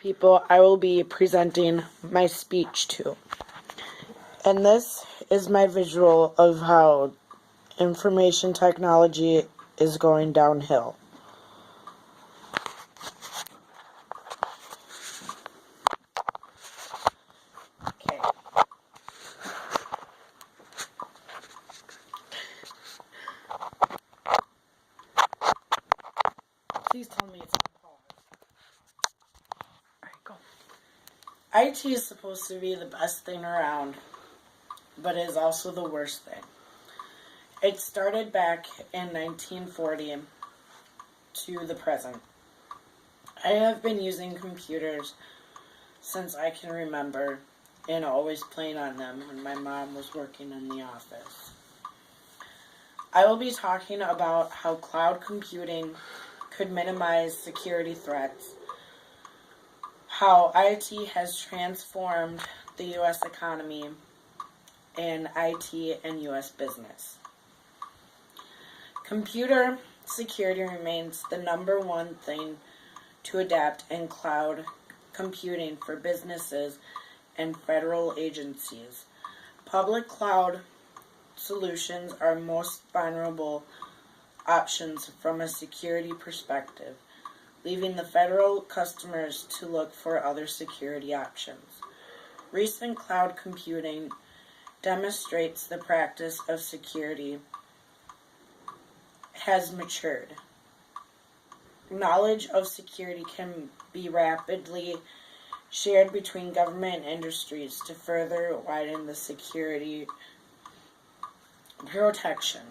people I will be presenting my speech to. And this is my visual of how information technology is going downhill. Okay. Please tell me it's on pause. Alright, go. IT is supposed to be the best thing around, but it is also the worst thing. It started back in 1940 to the present. I have been using computers since I can remember and always playing on them when my mom was working in the office. I will be talking about how cloud computing could minimize security threats, how IT has transformed the U.S. economy, and IT and U.S. business. Computer security remains the number one thing to adapt in cloud computing for businesses and federal agencies. Public cloud solutions are most vulnerable options from a security perspective, leaving the federal customers to look for other security options. Recent cloud computing demonstrates the practice of security has matured. Knowledge of security can be rapidly shared between government and industries to further widen the security protection.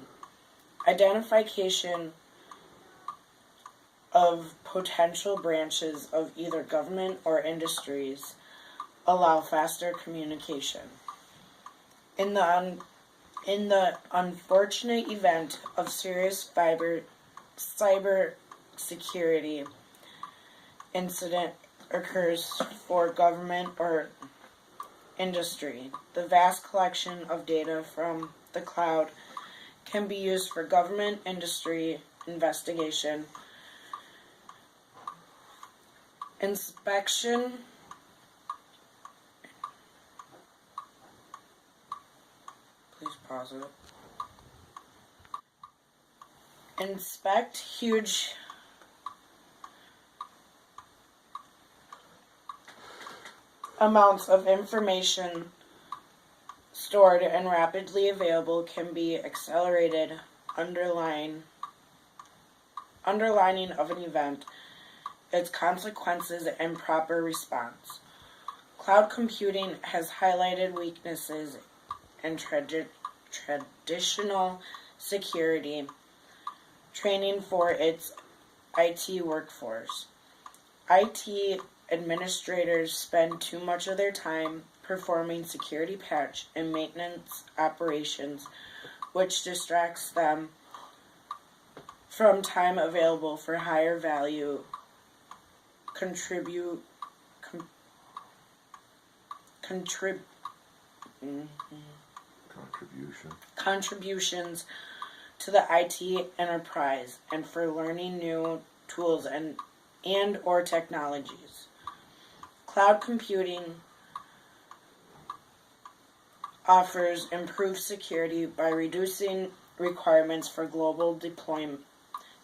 Identification of potential branches of either government or industries allow faster communication. In the unfortunate event of serious cyber security incident occurs for government or industry, the vast collection of data from the cloud can be used for government industry investigation, inspection, please pause it. Inspect huge amounts of information stored and rapidly available can be accelerated underlining of an event, its consequences, and proper response. Cloud computing has highlighted weaknesses in traditional security training for its IT workforce. IT administrators spend too much of their time performing security patch and maintenance operations, which distracts them from time available for higher value contributions to the IT enterprise and for learning new tools and or technologies. Cloud computing offers improved security by reducing requirements for global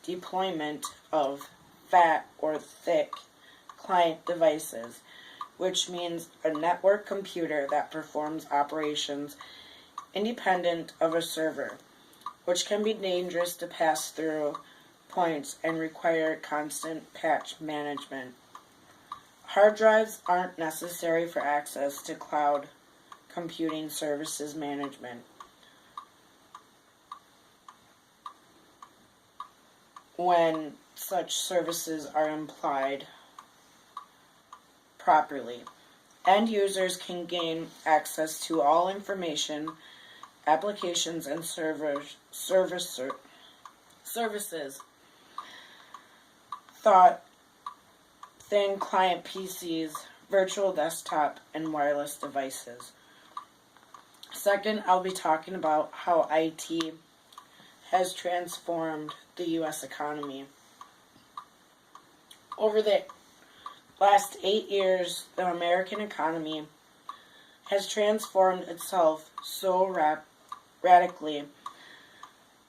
deployment of fat or thick client devices, which means a network computer that performs operations independent of a server, which can be dangerous to pass through points and require constant patch management. Hard drives aren't necessary for access to cloud computing services management. When such services are applied properly, end users can gain access to all information, applications, and services thin client PCs, virtual desktop, and wireless devices. Second, I'll be talking about how IT has transformed the U.S. economy. Over the last 8 years, the American economy has transformed itself so radically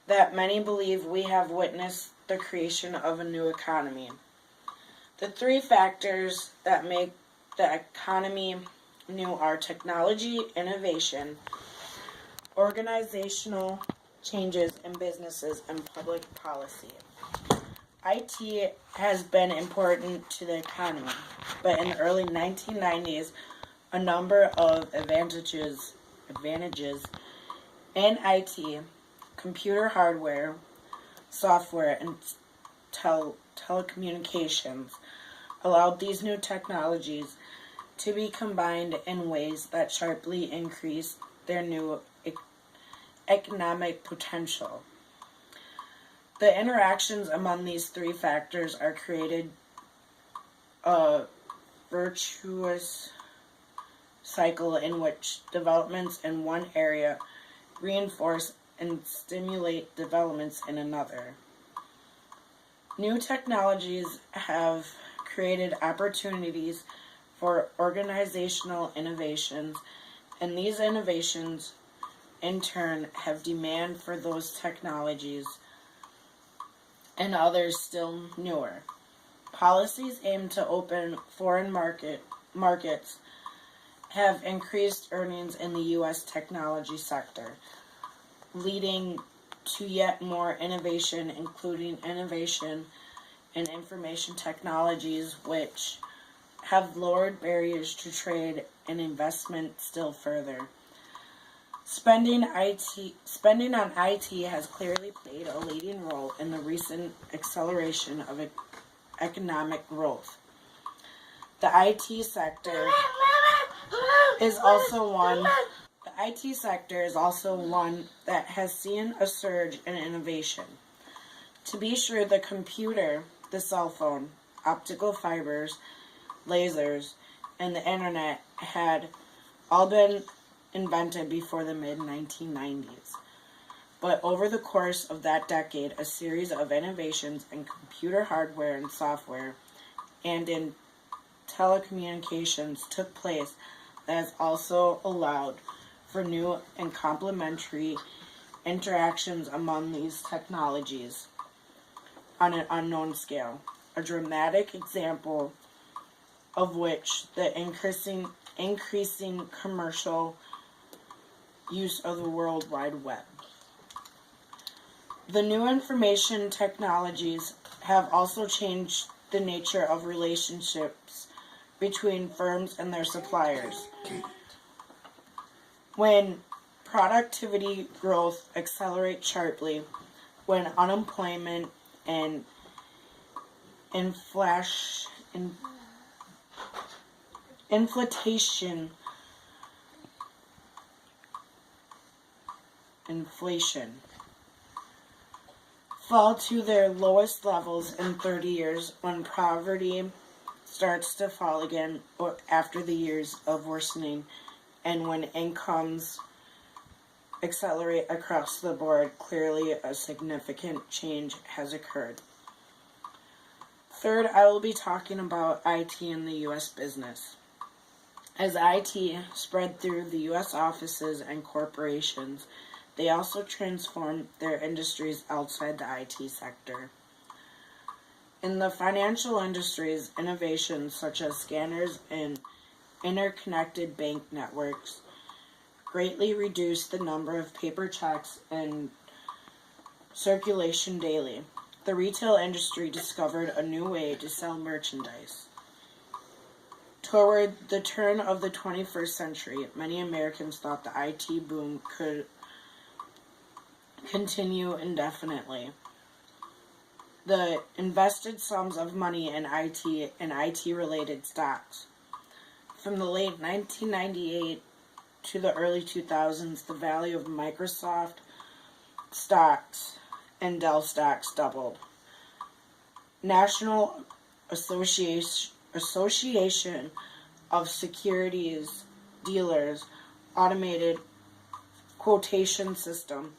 that many believe we have witnessed the creation of a new economy. The three factors that make the economy new are technology, innovation, organizational changes in businesses, and public policy. IT has been important to the economy, but in the early 1990s, a number of advantages in IT, computer hardware, software, and telecommunications allowed these new technologies to be combined in ways that sharply increased their new economic potential. The interactions among these three factors are created a virtuous cycle in which developments in one area reinforce and stimulate developments in another. New technologies have created opportunities for organizational innovations, and these innovations in turn have demand for those technologies and others still newer. Policies aimed to open foreign markets have increased earnings in the U.S. technology sector, leading to yet more innovation, including innovation in information technologies, which have lowered barriers to trade and investment still further. Spending on IT has clearly played a leading role in the recent acceleration of economic growth. The IT sector is also one that has seen a surge in innovation. To be sure, the computer, the cell phone, optical fibers, lasers, and the internet had all been invented before the mid-1990s. But over the course of that decade, a series of innovations in computer hardware and software and in telecommunications took place that has also allowed for new and complementary interactions among these technologies on an unknown scale. A dramatic example of which the increasing commercial use of the World Wide Web. The new information technologies have also changed the nature of relationships between firms and their suppliers. When productivity growth accelerates sharply, when unemployment and inflation fall to their lowest levels in 30 years, when poverty starts to fall again or after the years of worsening, and when incomes accelerate across the board, clearly a significant change has occurred. Third, I will be talking about IT in the U.S. business. As IT spread through the U.S. offices and corporations, they also transformed their industries outside the IT sector. In the financial industries, innovations such as scanners and interconnected bank networks greatly reduced the number of paper checks in circulation daily. The retail industry discovered a new way to sell merchandise. Toward the turn of the 21st century, many Americans thought the IT boom could continue indefinitely. The invested sums of money in IT and IT-related stocks. From the late 1998 to the early 2000s, the value of Microsoft stocks and Dell stocks doubled. National Association of Securities Dealers automated quotation system,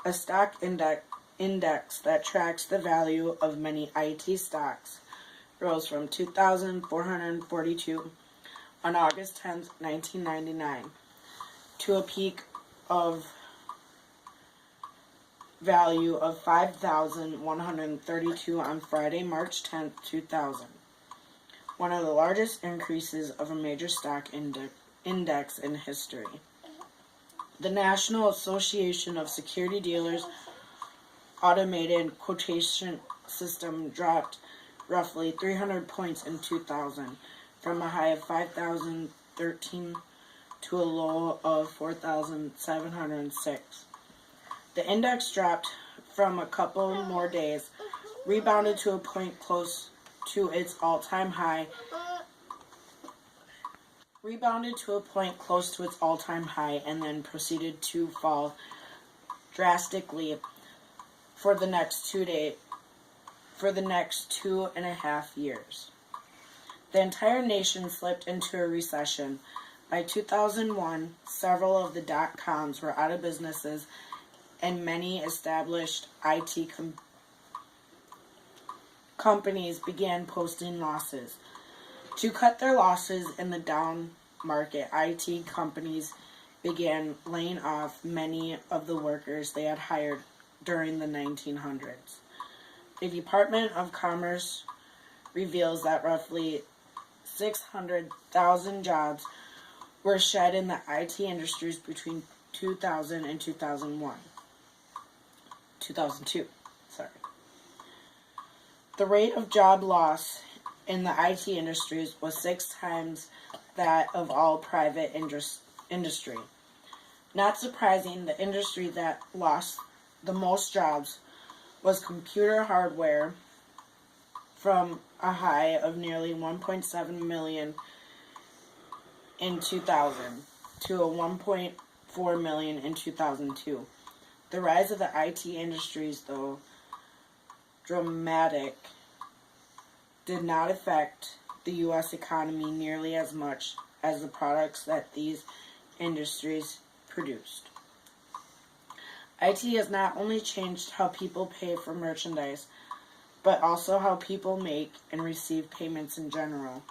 a stock index that tracks the value of many IT stocks, rose from 2,442 on August 10, 1999, to a peak of value of 5,132 on Friday, March 10, 2000, one of the largest increases of a major stock index in history. The National Association of Security Dealers automated quotation system dropped roughly 300 points in 2000, from a high of 5,013 to a low of 4,706. The index dropped from a couple more days, rebounded to a point close to its all-time high, and then proceeded to fall drastically for the next 2.5 years. The entire nation slipped into a recession. By 2001, several of the dot-coms were out of businesses, and many established IT companies began posting losses. To cut their losses in the down market, IT companies began laying off many of the workers they had hired during the 1900s. The Department of Commerce reveals that roughly 600,000 jobs were shed in the IT industries between 2000 and 2002. The rate of job loss in the IT industries was 6 times that of all private industry. Not surprising, the industry that lost the most jobs was computer hardware, from a high of nearly 1.7 million in 2000 to a 1.4 million in 2002. The rise of the IT industries, though dramatic, did not affect the U.S. economy nearly as much as the products that these industries produced. IT has not only changed how people pay for merchandise, but also how people make and receive payments in general.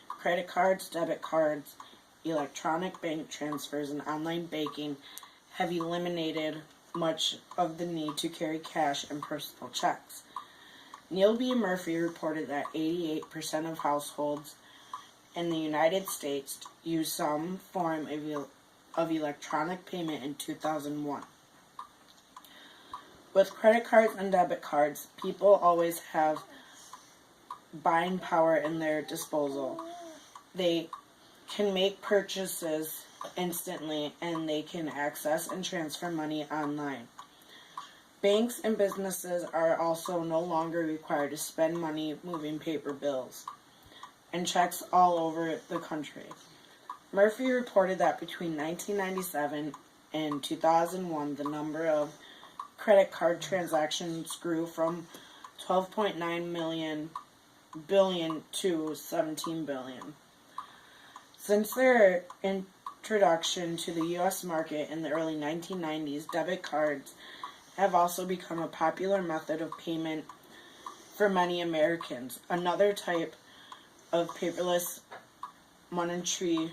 Credit cards, debit cards, electronic bank transfers, and online banking have eliminated much of the need to carry cash and personal checks. Neil B. Murphy reported that 88% of households in the United States used some form of electronic payment in 2001. With credit cards and debit cards, people always have buying power in their disposal. They can make purchases instantly, and they can access and transfer money online. Banks and businesses are also no longer required to spend money moving paper bills and checks all over the country. Murphy reported that between 1997 and 2001, the number of credit card transactions grew from 12.9 billion to 17 billion. Since their introduction to the U.S. market in the early 1990s, debit cards have also become a popular method of payment for many Americans. Another type of paperless monetary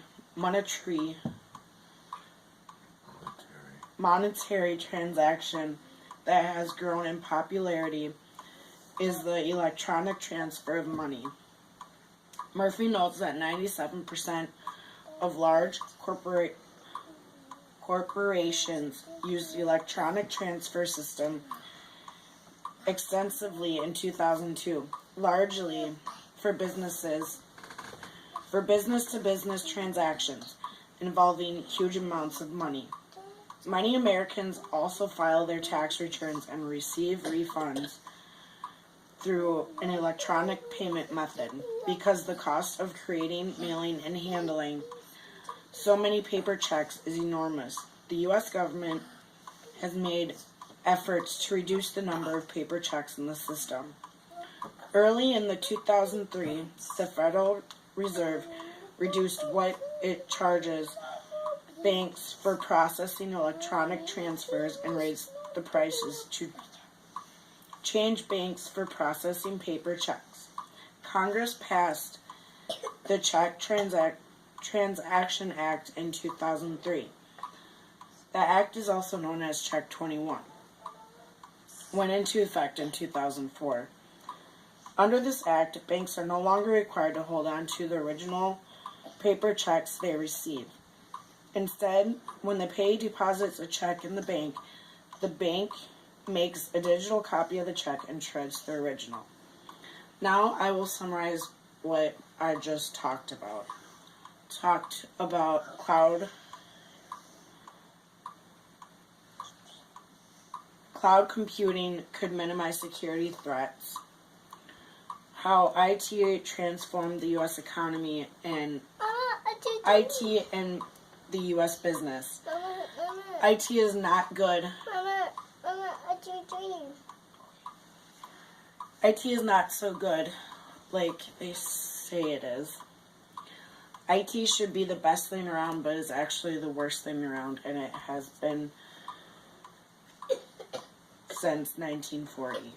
transaction that has grown in popularity is the electronic transfer of money. Murphy notes that 97% of large corporations use the electronic transfer system extensively in 2002, largely for business-to-business transactions involving huge amounts of money. Many Americans also file their tax returns and receive refunds through an electronic payment method because the cost of creating, mailing, and handling so many paper checks is enormous. The U.S. government has made efforts to reduce the number of paper checks in the system. Early in the 2003, the Federal Reserve reduced what it charges banks for processing electronic transfers and raised the prices to change banks for processing paper checks. Congress passed the Check Transaction Act in 2003. The act is also known as Check 21. Went into effect in 2004. Under this act, banks are no longer required to hold on to the original paper checks they receive. Instead, when the payee deposits a check in the bank makes a digital copy of the check and shreds the original. Now I will summarize what I just talked about. Talked about cloud computing could minimize security threats, how IT transformed the U.S. economy, and IT and the U.S. business. IT is not good. IT is not so good like they say it is. IT should be the best thing around, but is actually the worst thing around, and it has been since 1940.